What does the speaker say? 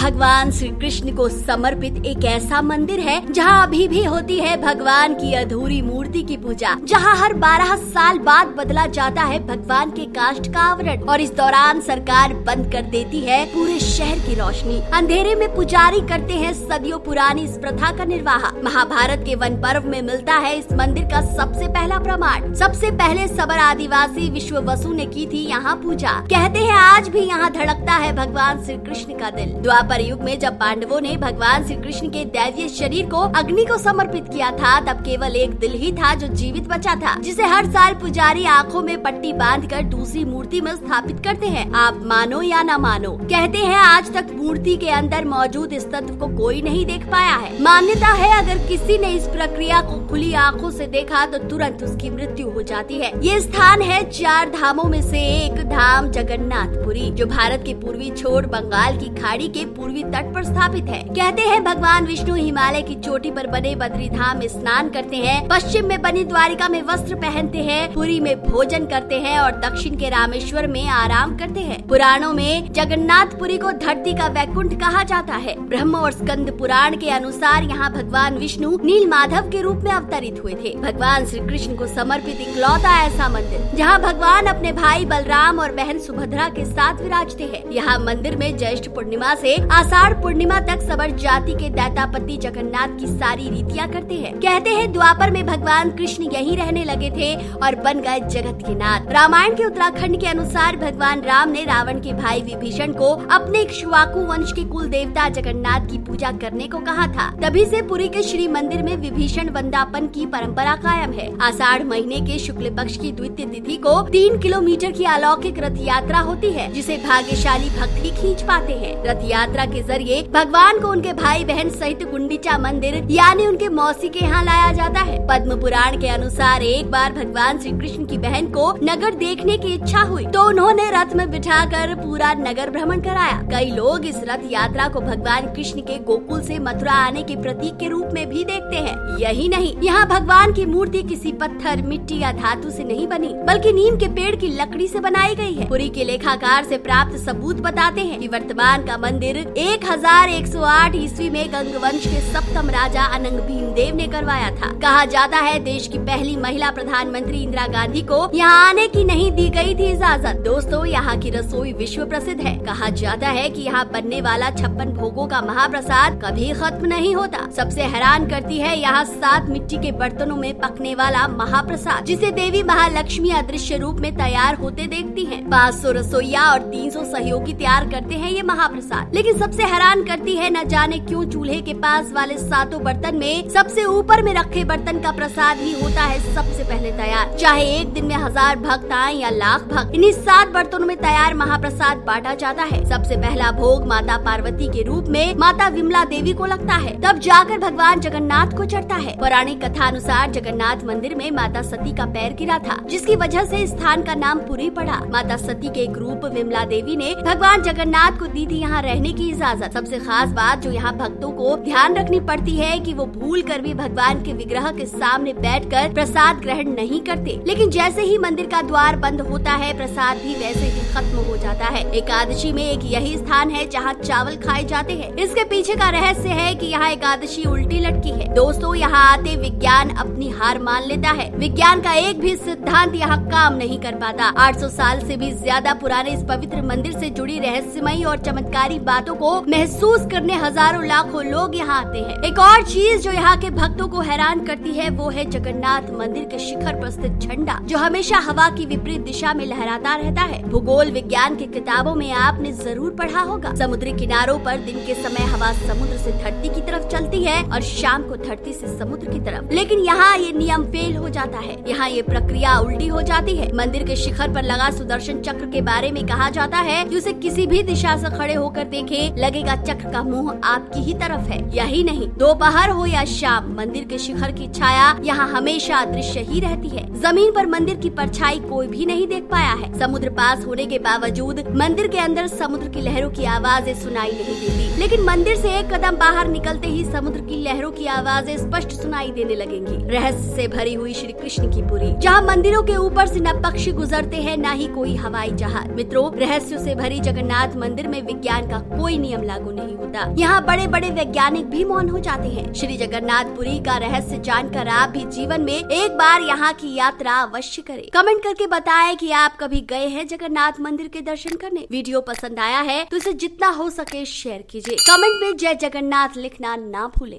भगवान श्री कृष्ण को समर्पित एक ऐसा मंदिर है जहां अभी भी होती है भगवान की अधूरी मूर्ति की पूजा, जहां हर 12 साल बाद बदला जाता है भगवान के काष्ठ का आवरण और इस दौरान सरकार बंद कर देती है पूरे शहर की रोशनी। अंधेरे में पुजारी करते हैं सदियों पुरानी इस प्रथा का निर्वाह। महाभारत के वन पर्व में मिलता है इस मंदिर का सबसे पहला प्रमाण। सबसे पहले सबर आदिवासी विश्ववसु ने की थी यहाँ पूजा। कहते हैं आज भी यहाँ धड़कता है भगवान श्री कृष्ण का दिल। द्वापर युग में जब पांडवों ने भगवान श्री कृष्ण के दैवीय शरीर को अग्नि को समर्पित किया था, तब केवल एक दिल ही था जो जीवित बचा था, जिसे हर साल पुजारी आंखों में पट्टी बांधकर दूसरी मूर्ति में स्थापित करते हैं। आप मानो या न मानो, कहते हैं आज तक मूर्ति के अंदर मौजूद इस तत्व को कोई नहीं देख पाया है। मान्यता है अगर किसी ने इस प्रक्रिया को खुली आंखों से देखा तो तुरंत उसकी मृत्यु हो जाती है। ये स्थान है 4 धामों में से एक धाम जगन्नाथपुरी, जो भारत के पूर्वी छोर बंगाल की खाड़ी के पूर्वी तट पर स्थापित है। कहते हैं भगवान विष्णु हिमालय की चोटी पर बने बद्री धाम में स्नान करते हैं, पश्चिम में बनी द्वारिका में वस्त्र पहनते हैं, पुरी में भोजन करते हैं और दक्षिण के रामेश्वर में आराम करते हैं। पुराणों में जगन्नाथपुरी को धरती का वैकुंठ कहा जाता है। ब्रह्म और स्कंद पुराण के अनुसार यहाँ भगवान विष्णु नील माधव के रूप में अवतरित हुए थे। भगवान श्री कृष्ण को समर्पित इकलौता ऐसा मंदिर जहाँ भगवान अपने भाई बलराम और बहन सुभद्रा के साथ विराजते हैं। यहाँ मंदिर में ज्येष्ठ पूर्णिमा से आषाढ़ पूर्णिमा तक सबर जाति के दैतापति जगन्नाथ की सारी रीतियाँ करते हैं। कहते हैं द्वापर में भगवान कृष्ण यहीं रहने लगे थे और बन गए जगत के नाथ। रामायण के उत्तराखंड के अनुसार भगवान राम ने रावण के भाई विभीषण को अपने इक्ष्वाकु वंश के कुल देवता जगन्नाथ की पूजा करने को कहा था। तभी से पुरी के श्री मंदिर में विभीषण वंदापन की परंपरा कायम है। आषाढ़ महीने के शुक्ल पक्ष की द्वितीय तिथि को 3 किलोमीटर की अलौकिक रथ यात्रा होती है, जिसे भाग्यशाली भक्त ही खींच पाते हैं। रथ यात्रा के जरिए भगवान को उनके भाई बहन सहित गुंडीचा मंदिर यानी उनके मौसी के यहाँ लाया जाता है। पद्म पुराण के अनुसार एक बार भगवान श्री कृष्ण की बहन को नगर देखने की इच्छा हुई तो उन्होंने रथ में बिठाकर पूरा नगर भ्रमण कराया। कई लोग इस रथ यात्रा को भगवान कृष्ण के गोकुल से मथुरा आने के प्रतीक के रूप में भी देखते हैं। यही नहीं, यहाँ भगवान की मूर्ति किसी पत्थर, मिट्टी या धातु से नहीं बनी, बल्कि नीम के पेड़ की लकड़ी से बनाई गई है। पुरी के लेखाकार से प्राप्त सबूत बताते हैं कि वर्तमान का मंदिर 1108 ईस्वी में गंगवंश के सप्तम राजा अनंग भीमदेव ने करवाया था। कहा जाता है देश की पहली महिला प्रधानमंत्री इंदिरा गांधी को यहाँ आने की नहीं दी गई थी इजाजत। दोस्तों, यहाँ की रसोई विश्व प्रसिद्ध है। कहा जाता है कि यहाँ बनने वाला 56 भोगों का महाप्रसाद कभी खत्म नहीं होता। सबसे हैरान करती है यहाँ 7 मिट्टी के बर्तनों में पकने वाला महाप्रसाद, जिसे देवी महालक्ष्मी अदृश्य रूप में तैयार होते देखती हैं। 500 रसोइया और 300 सहयोगी तैयार करते हैं ये महाप्रसाद। लेकिन सबसे हैरान करती है न जाने क्यों चूल्हे के पास वाले 7 बर्तन में सबसे ऊपर में रखे बर्तन का प्रसाद ही होता है सबसे पहले तैयार। चाहे एक दिन में 1000 भक्त आए या लाख भक्त, इन्हीं 7 बर्तनों में तैयार महाप्रसाद बांटा जाता है। सबसे पहला भोग माता पार्वती के रूप में माता विमला देवी को लगता है, तब जाकर भगवान जगन्नाथ को चढ़ता है। पौराणिक कथा अनुसार जगन्नाथ मंदिर में माता सती का पैर गिरा था, जिसकी वजह से इस स्थान का नाम पुरी पड़ा। माता सती के एक रूप विमला देवी ने भगवान जगन्नाथ को दी थी यहाँ रहने की इजाजत। सबसे खास बात जो यहाँ भक्तों को ध्यान रखनी पड़ती है कि वो भूल कर भी भगवान के विग्रह के सामने बैठकर प्रसाद ग्रहण नहीं करते, लेकिन जैसे ही मंदिर का द्वार बंद होता है प्रसाद भी वैसे ही खत्म हो जाता है। एकादशी में एक यही स्थान है जहाँ चावल खाए जाते हैं। इसके पीछे का रहस्य है कि यहाँ एकादशी उल्टी लटकी है। दोस्तों, यहाँ आते विज्ञान अपनी हार मान लेता है। विज्ञान का एक भी सिद्धांत यहाँ काम नहीं कर पाता। 800 साल से भी ज्यादा पुराने इस पवित्र मंदिर से जुड़ी रहस्यमयी और चमत्कारी बातों को महसूस करने हजारों लाखों लोग यहाँ आते हैं। एक और चीज जो यहाँ के भक्तों को हैरान करती है वो है जगन्नाथ मंदिर के शिखर पर स्थित झंडा, जो हमेशा हवा की विपरीत दिशा में लहराता रहता है। भूगोल विज्ञान की किताबों में आपने जरूर पढ़ा होगा, समुद्री किनारों पर दिन के समय हवा समुद्र से धरती की तरफ चलती है और शाम को धरती से समुद्र की तरफ। लेकिन यहाँ ये नियम फेल हो जाता है, यहाँ ये प्रक्रिया उल्टी हो जाती है। मंदिर के शिखर पर लगा सुदर्शन चक्र के बारे में कहा जाता है कि उसे किसी भी दिशा से खड़े होकर देखे लगेगा चक्र का मुंह आपकी ही तरफ है। यही नहीं, दोपहर हो या शाम, मंदिर के शिखर की छाया यहाँ हमेशा अदृश्य ही रहती है। जमीन पर मंदिर की परछाई कोई भी नहीं देख पाया है। समुद्र पास होने के बावजूद मंदिर के अंदर समुद्र की लहरों की आवाजें सुनाई नहीं देती, लेकिन मंदिर से एक कदम बाहर निकलते ही समुद्र की लहरों की आवाजें स्पष्ट सुनाई देने लगेंगी। रहस्य से भरी हुई श्री कृष्ण की पुरी, जहाँ मंदिरों के ऊपर से न पक्षी गुजरते हैं न ही कोई हवाई जहाज। मित्रों, रहस्यों से भरी जगन्नाथ मंदिर में विज्ञान का कोई कोई नियम लागू नहीं होता। यहाँ बड़े बड़े वैज्ञानिक भी मौन हो जाते हैं। श्री जगन्नाथपुरी का रहस्य जानकर आप भी जीवन में एक बार यहाँ की यात्रा अवश्य करें। कमेंट करके बताएं कि आप कभी गए हैं जगन्नाथ मंदिर के दर्शन करने। वीडियो पसंद आया है तो इसे जितना हो सके शेयर कीजिए। कमेंट में जय जगन्नाथ लिखना ना भूलें।